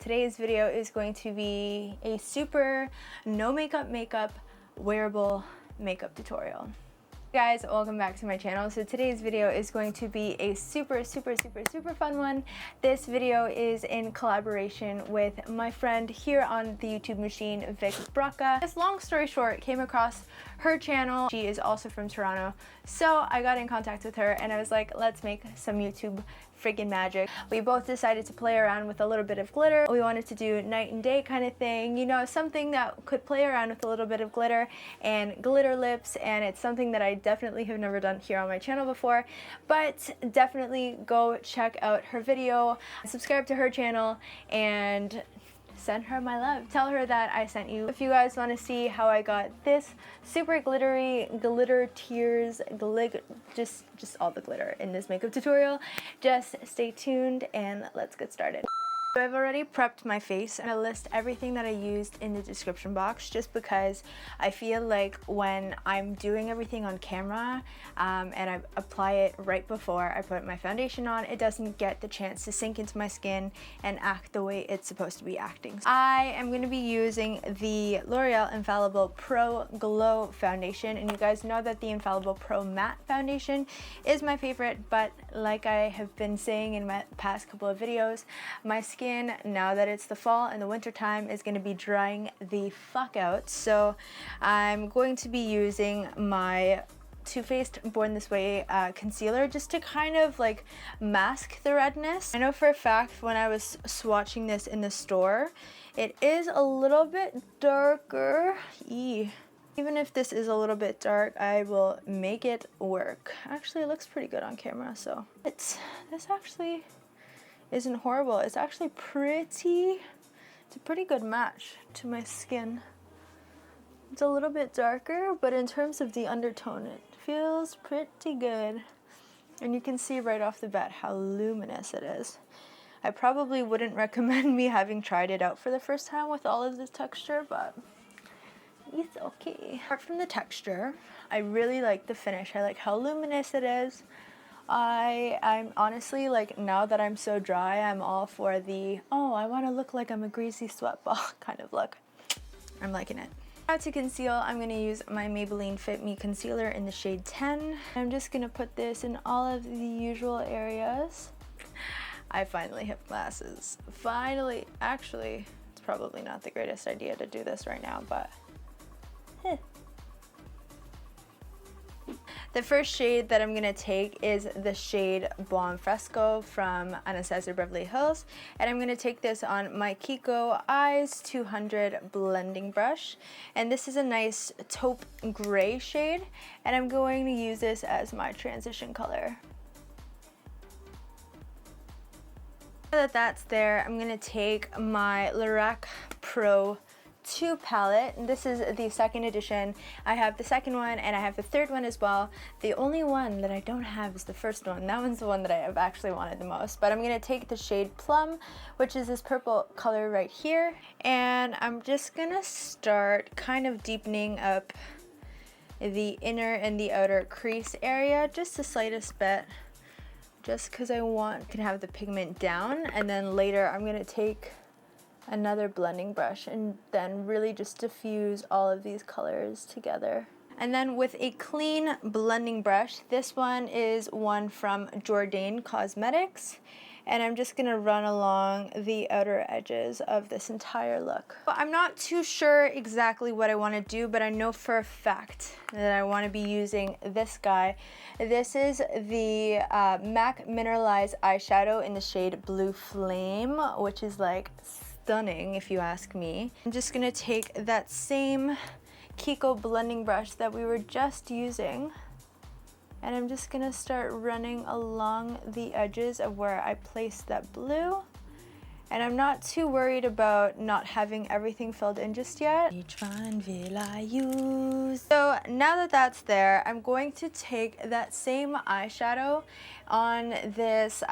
Today's video is going to be a super no makeup wearable makeup tutorial. Hey guys, welcome back to my channel. So today's video is going to be a super fun one. This video is in collaboration with my friend here on the YouTube machine, Vic Brocca. This long story short, came across her channel. She is also from Toronto, so I got in contact with her and I was like, let's make some YouTube freaking magic. We both decided to play around with a little bit of glitter. We wanted to do night and day kind of thing, you know, something that could play around with a little bit of glitter and glitter lips, and it's something that I definitely have never done here on my channel before, but definitely go check out her video, subscribe to her channel, and send her my love. Tell her that I sent you. If you guys want to see how I got this super glittery glitter tears, just all the glitter in this makeup tutorial, just stay tuned and let's get started. So I've already prepped my face and I list everything that I used in the description box just because I feel like when I'm doing everything on camera and I apply it right before I put my foundation on, it doesn't get the chance to sink into my skin and act the way it's supposed to be acting. I am going to be using the Loreal Infallible Pro Glow Foundation, and you guys know that the Infallible Pro Matte Foundation is my favorite, but like I have been saying in my past couple of videos, my skin now that it's the fall and the winter time is going to be drying the fuck out, so I'm going to be using my Too Faced Born This Way concealer just to kind of like mask the redness. I know for a fact when I was swatching this in the store, it is a little bit darker. Even if this is a little bit dark, I will make it work. Actually, it looks pretty good on camera, so this actually isn't horrible. It's actually it's a pretty good match to my skin. It's a little bit darker, but in terms of the undertone, it feels pretty good. And you can see right off the bat how luminous it is. I probably wouldn't recommend me having tried it out for the first time with all of this texture, but it's okay. Apart from the texture, I really like the finish. I like how luminous it is. I'm honestly, like, now that I'm so dry, I'm all for the, oh, I want to look like I'm a greasy sweat ball kind of look. I'm liking it. Now to conceal, I'm going to use my Maybelline Fit Me Concealer in the shade 10. I'm just going to put this in all of the usual areas. I finally have glasses. Finally. Actually, it's probably not the greatest idea to do this right now, but The first shade that I'm going to take is the shade Buon Fresco from Anastasia Beverly Hills, and I'm going to take this on my KIKO Eyes 200 blending brush, and this is a nice taupe gray shade, and I'm going to use this as my transition color. Now that that's there, I'm going to take my Lorac Pro 2 palette, and this is the second edition. I have the second one and I have the third one as well. The only one that I don't have is the first one. That one's the one that I have actually wanted the most, but I'm going to take the shade Plum, which is this purple color right here, and I'm just going to start kind of deepening up the inner and the outer crease area just the slightest bit, just because I want to have the pigment down, and then later I'm going to take another blending brush and then really just diffuse all of these colors together. And then with a clean blending brush, this one is one from Jourdain Cosmetics, and I'm just gonna run along the outer edges of this entire look. But I'm not too sure exactly what I want to do, but I know for a fact that I want to be using this guy. This is the MAC Mineralize eyeshadow in the shade Blue Flame, which is like stunning if you ask me. I'm just gonna take that same KIKO blending brush that we were just using, and I'm just gonna start running along the edges of where I placed that blue. And I'm not too worried about not having everything filled in just yet. Which one will I use? So now that that's there, I'm going to take that same eyeshadow on this,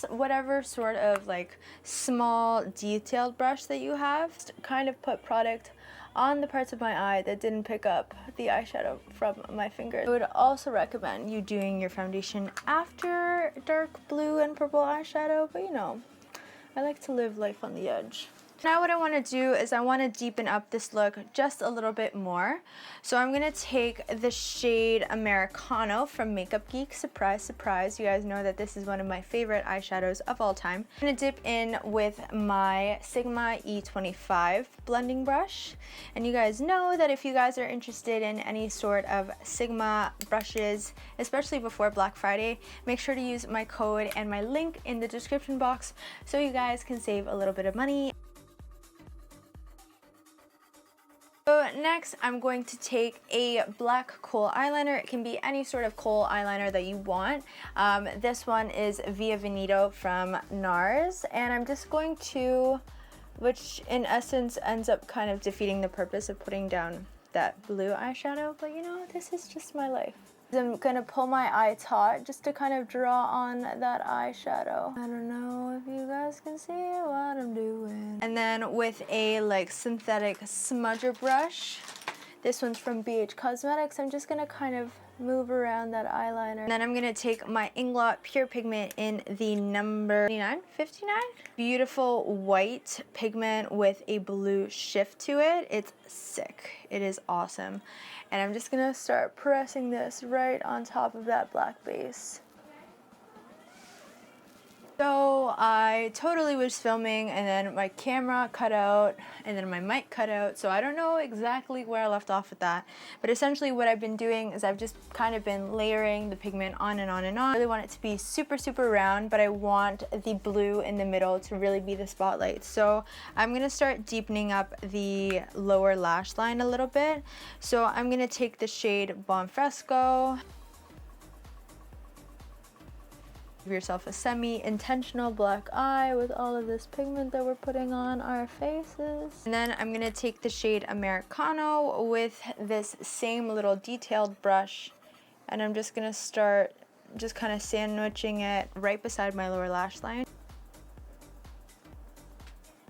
whatever sort of like small detailed brush that you have, just kind of put product on the parts of my eye that didn't pick up the eyeshadow from my finger. I would also recommend you doing your foundation after dark blue and purple eyeshadow, but you know, I like to live life on the edge. Now what I want to do is I want to deepen up this look just a little bit more. So I'm going to take the shade Americano from Makeup Geek. Surprise, surprise. You guys know that this is one of my favorite eyeshadows of all time. I'm going to dip in with my Sigma E25 blending brush. And you guys know that if you guys are interested in any sort of Sigma brushes, especially before Black Friday, make sure to use my code and my link in the description box so you guys can save a little bit of money. So next, I'm going to take a black Kohl eyeliner. It can be any sort of Kohl eyeliner that you want. This one is via Veneto from Nars, and I'm just going to, which in essence ends up kind of defeating the purpose of putting down that blue eyeshadow, but you know, this is just my life. I'm gonna pull my eye taut just to kind of draw on that eyeshadow. I don't know if you guys can see what I'm doing. And then with a like synthetic smudger brush, this one's from BH Cosmetics, I'm just gonna kind of move around that eyeliner. And then I'm gonna take my Inglot Pure Pigment in the number 59? Beautiful white pigment with a blue shift to it. It's sick. It is awesome. And I'm just gonna start pressing this right on top of that black base. So I totally was filming and then my camera cut out and then my mic cut out, so I don't know exactly where I left off with that. But essentially what I've been doing is I've just kind of been layering the pigment on and on and on. I really want it to be super, super round, but I want the blue in the middle to really be the spotlight. So I'm gonna start deepening up the lower lash line a little bit. So I'm gonna take the shade Buon Fresco. Give yourself a semi-intentional black eye with all of this pigment that we're putting on our faces. And then I'm gonna take the shade Americano with this same little detailed brush, and I'm just gonna start just kind of sandwiching it right beside my lower lash line.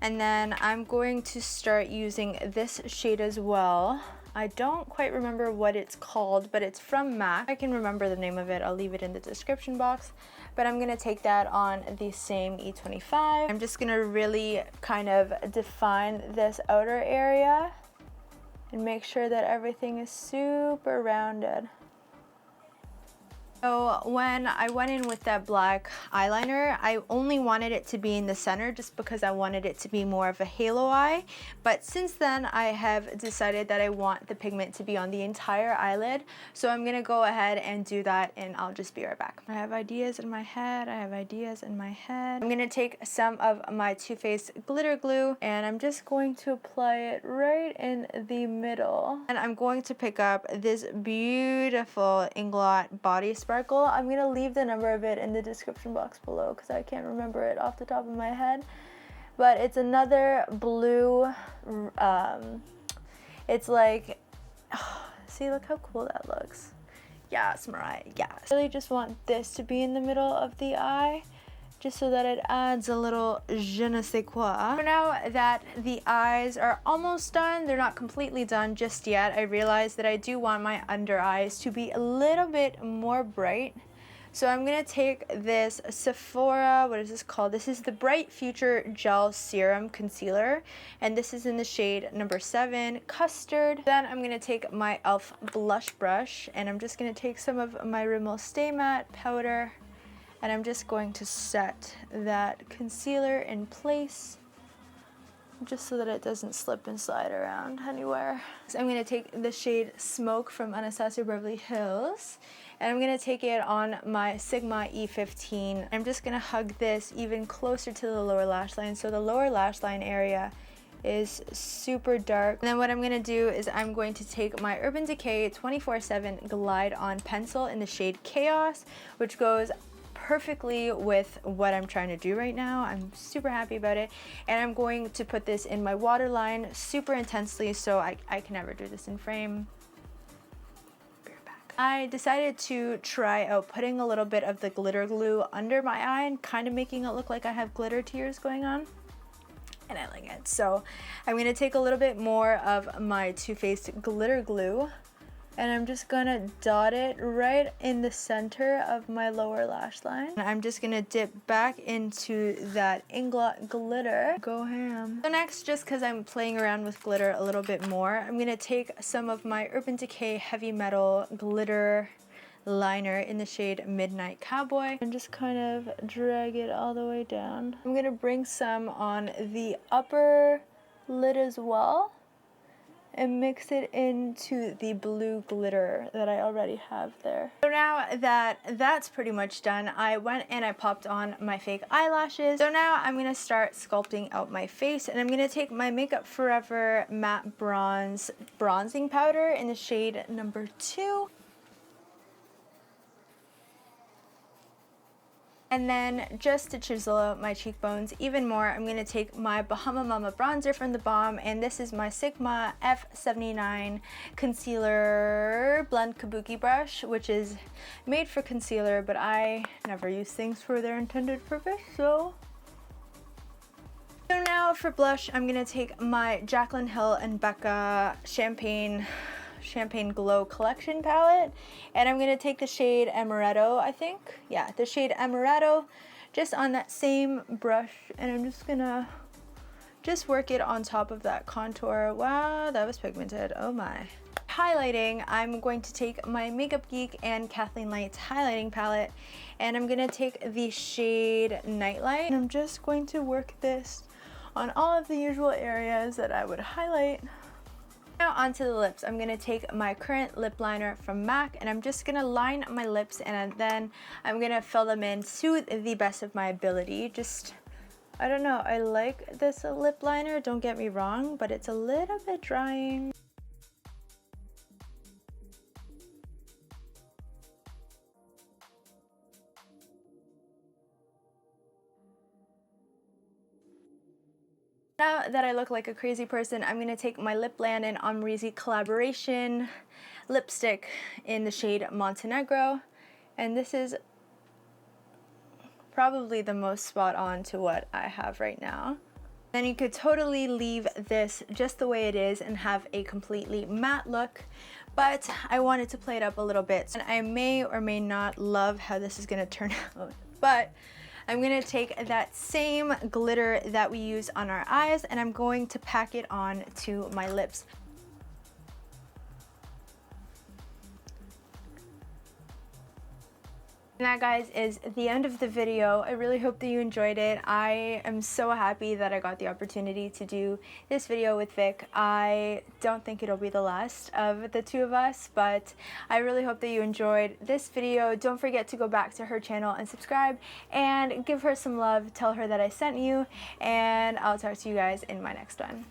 And then I'm going to start using this shade as well. I don't quite remember what it's called, but it's from MAC. I can remember the name of it. I'll leave it in the description box. But I'm gonna take that on the same E25. I'm just gonna really kind of define this outer area and make sure that everything is super rounded. So when I went in with that black eyeliner, I only wanted it to be in the center just because I wanted it to be more of a halo eye. But since then, I have decided that I want the pigment to be on the entire eyelid. So I'm gonna go ahead and do that, and I'll just be right back. I have ideas in my head. I'm gonna take some of my Too Faced glitter glue, and I'm just going to apply it right in the middle. And I'm going to pick up this beautiful Inglot body sparkle. I'm gonna leave the number of it in the description box below because I can't remember it off the top of my head. But it's another blue, it's like, oh, see, look how cool that looks. Yes, Mariah, yes. I really just want this to be in the middle of the eye, just so that it adds a little je ne sais quoi. For now that the eyes are almost done, they're not completely done just yet, I realized that I do want my under eyes to be a little bit more bright. So I'm gonna take this Sephora, what is this called? This is the Bright Future Gel Serum Concealer, and this is in the shade number 7, Custard. Then I'm gonna take my e.l.f. blush brush, and I'm just gonna take some of my Rimmel Stay Matte powder, and I'm just going to set that concealer in place just so that it doesn't slip and slide around anywhere. So I'm going to take the shade Smoke from Anastasia Beverly Hills, and I'm going to take it on my Sigma E15. I'm just going to hug this even closer to the lower lash line, so the lower lash line area is super dark. And then what I'm gonna do is I'm going to take my Urban Decay 24/7 Glide On Pencil in the shade Chaos, which goes perfectly with what I'm trying to do right now. I'm super happy about it, and I'm going to put this in my waterline super intensely so I can never do this in frame. Be right back. I decided to try out putting a little bit of the glitter glue under my eye and kind of making it look like I have glitter tears going on, and I like it. So I'm going to take a little bit more of my Too Faced glitter glue, And I'm just gonna dot it right in the center of my lower lash line. And I'm just gonna dip back into that Inglot glitter. Go ham. So next, just because I'm playing around with glitter a little bit more, I'm gonna take some of my Urban Decay Heavy Metal glitter liner in the shade Midnight Cowboy and just kind of drag it all the way down. I'm gonna bring some on the upper lid as well and mix it into the blue glitter that I already have there. So now that that's pretty much done, I went and I popped on my fake eyelashes. So now I'm gonna start sculpting out my face, and I'm gonna take my Makeup Forever Matte Bronze Bronzing Powder in the shade number 2. And then just to chisel out my cheekbones even more, I'm going to take my Bahama Mama bronzer from the Balm, and this is my Sigma F79 concealer blend kabuki brush, which is made for concealer, but I never use things for their intended purpose, so now for blush, I'm going to take my Jaclyn Hill and Becca Champagne Glow Collection palette, and I'm gonna take the shade Amaretto, I think. Yeah, the shade Amaretto, just on that same brush, and I'm just gonna work it on top of that contour. Wow, that was pigmented. Oh my. Highlighting, I'm going to take my Makeup Geek and Kathleen Light's highlighting palette, and I'm gonna take the shade Nightlight, and I'm just going to work this on all of the usual areas that I would highlight. Now onto the lips. I'm going to take my current lip liner from MAC, and I'm just going to line my lips, and then I'm going to fill them in to the best of my ability. I don't know, I like this lip liner, don't get me wrong, but it's a little bit drying. Now that I look like a crazy person, I'm going to take my Lip Land and Amrezy collaboration lipstick in the shade Montenegro, and this is probably the most spot on to what I have right now. Then you could totally leave this just the way it is and have a completely matte look, but I wanted to play it up a little bit, and I may or may not love how this is going to turn out, but I'm going to take that same glitter that we use on our eyes, and I'm going to pack it on to my lips. And that, guys, is the end of the video. I really hope that you enjoyed it. I am so happy that I got the opportunity to do this video with Vic. I don't think it'll be the last of the two of us, but I really hope that you enjoyed this video. Don't forget to go back to her channel and subscribe and give her some love. Tell her that I sent you, and I'll talk to you guys in my next one.